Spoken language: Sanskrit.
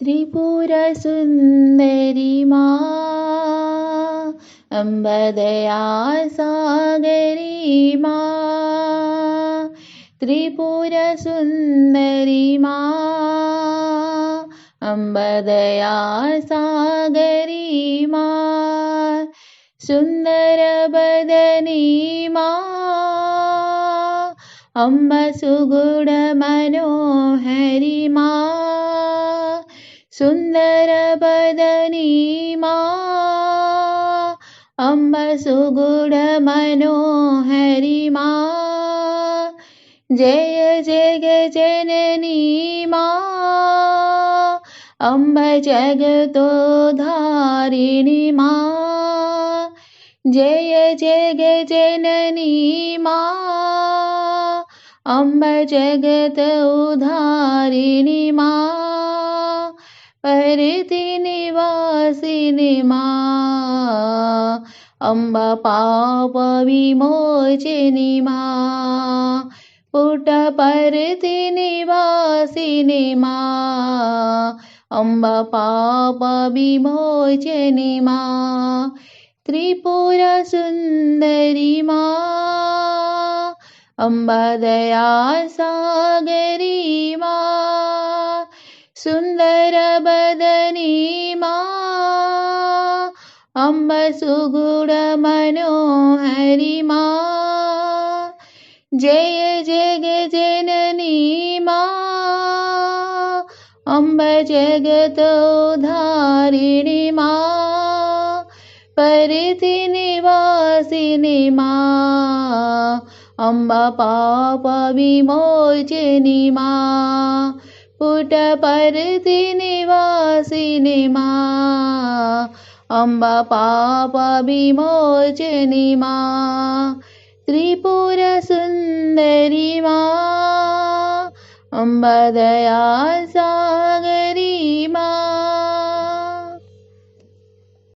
त्रिपुरसुन्दरी मा अम्ब दया सागरी मा त्रिपुरसुन्दरी मा अम्ब दया सागरी मा सुन्दर बदनी मा अम्ब सुगुण मनोहरी मा सुन्दर बदनी मा अम्ब सुगुण मनोहरी मा जय जगजननी मा अम्ब जगतोद्धारिणी मा जय जगजननी मा अम्ब जगत उद्धारिणी मा परति निवासिनी मा अम्ब पाप विमोचिनी मा पुट्टपर्ति निवासिनी मा अम्ब पाप विमोचिनी मा त्रिपुरसुन्दरी मा अम्ब दया सागरी मा सुन्दर बदनी मा अम्ब सुगुण मनोहरी मा जय जगजननी मा अम्ब जगतोद्धारिणी मा परति निवासिनी मा अम्ब पाप विमोचिनी मा पुट्टपर्ति निवासिनी मा अम्ब पाप विमोचिनी मा त्रिपुरसुन्दरी मा अम्ब दया सा